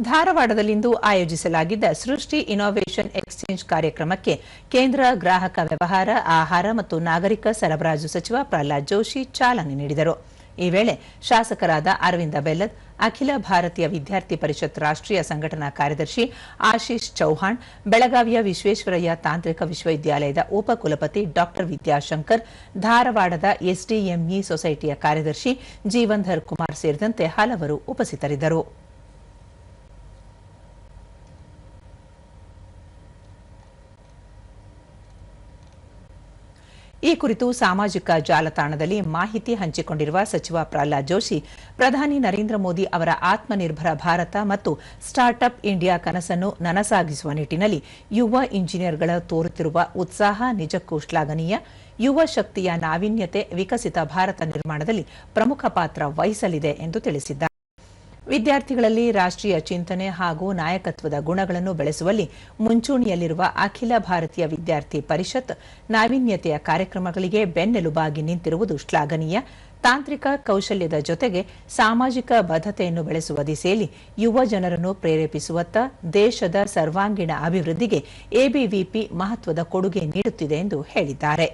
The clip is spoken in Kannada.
ಧಾರವಾಡದಲ್ಲಿಂದು ಆಯೋಜಿಸಲಾಗಿದ್ದ ಸೃಷ್ಟಿ ಇನ್ನೋವೇಷನ್ ಎಕ್ಸ್ಚೇಂಜ್ ಕಾರ್ಯಕ್ರಮಕ್ಕೆ ಕೇಂದ್ರ ಗ್ರಾಹಕ ವ್ಯವಹಾರ, ಆಹಾರ ಮತ್ತು ನಾಗರಿಕ ಸರಬರಾಜು ಸಚಿವ ಪ್ರಹ್ಲಾದ್ ಜೋಶಿ ಚಾಲನೆ ನೀಡಿದರು. ಈ ವೇಳೆ ಶಾಸಕರಾದ ಅರವಿಂದ ಬೆಲ್ಲದ್, ಅಖಿಲ ಭಾರತೀಯ ವಿದ್ಯಾರ್ಥಿ ಪರಿಷತ್ ರಾಷ್ಟ್ರೀಯ ಸಂಘಟನಾ ಕಾರ್ಯದರ್ಶಿ ಆಶೀಶ್ ಚೌಹಾಣ್, ಬೆಳಗಾವಿಯ ವಿಶ್ವೇಶ್ವರಯ್ಯ ತಾಂತ್ರಿಕ ವಿಶ್ವವಿದ್ಯಾಲಯದ ಉಪಕುಲಪತಿ ಡಾ ವಿದ್ಯಾಶಂಕರ್, ಧಾರವಾಡದ ಎಸ್ಡಿಎಂಇ ಸೊಸೈಟಿಯ ಕಾರ್ಯದರ್ಶಿ ಜೀವಂಧರ್ ಕುಮಾರ್ ಸೇರಿದಂತೆ ಹಲವರು ಉಪಸ್ಥಿತರಿದ್ದರು. ಈ ಕುರಿತು ಸಾಮಾಜಿಕ ಜಾಲತಾಣದಲ್ಲಿ ಮಾಹಿತಿ ಹಂಚಿಕೊಂಡಿರುವ ಸಚಿವ ಪ್ರಹ್ಲಾದ್ ಜೋಶಿ, ಪ್ರಧಾನಿ ನರೇಂದ್ರ ಮೋದಿ ಅವರ ಆತ್ಮನಿರ್ಭರ ಭಾರತ ಮತ್ತು ಸ್ಟಾರ್ಟ್ಅಪ್ ಇಂಡಿಯಾ ಕನಸನ್ನು ನನಸಾಗಿಸುವ ನಿಟ್ಟಿನಲ್ಲಿ ಯುವ ಇಂಜಿನಿಯರ್ಗಳ ತೋರುತ್ತಿರುವ ಉತ್ಸಾಹ ನಿಜಕ್ಕೂ ಶ್ಲಾಘನೀಯ. ಯುವ ಶಕ್ತಿಯ ನಾವೀನ್ಯತೆ ವಿಕಸಿತ ಭಾರತ ನಿರ್ಮಾಣದಲ್ಲಿ ಪ್ರಮುಖ ಪಾತ್ರ ವಹಿಸಲಿದೆ ಎಂದು ತಿಳಿಸಿದ್ದಾರೆ. ವಿದ್ಯಾರ್ಥಿಗಳಲ್ಲಿ ರಾಷ್ಟ್ರೀಯ ಚಿಂತನೆ ಹಾಗೂ ನಾಯಕತ್ವದ ಗುಣಗಳನ್ನು ಬೆಳೆಸುವಲ್ಲಿ ಮುಂಚೂಣಿಯಲ್ಲಿರುವ ಅಖಿಲ ಭಾರತೀಯ ವಿದ್ಯಾರ್ಥಿ ಪರಿಷತ್ ನಾವೀನ್ಯತೆಯ ಕಾರ್ಯಕ್ರಮಗಳಿಗೆ ಬೆನ್ನೆಲುಬಾಗಿ ನಿಂತಿರುವುದು ಶ್ಲಾಘನೀಯ. ತಾಂತ್ರಿಕ ಕೌಶಲ್ಯದ ಜೊತೆಗೆ ಸಾಮಾಜಿಕ ಬದ್ಧತೆಯನ್ನು ಬೆಳೆಸುವ ದಿಸೆಯಲ್ಲಿ ಯುವ ಜನರನ್ನು ಪ್ರೇರೇಪಿಸುವತ್ತ ದೇಶದ ಸರ್ವಾಂಗೀಣ ಅಭಿವೃದ್ಧಿಗೆ ಎಬಿವಿಪಿ ಮಹತ್ವದ ಕೊಡುಗೆ ನೀಡುತ್ತಿದೆ ಎಂದು ಹೇಳಿದ್ದಾರೆ.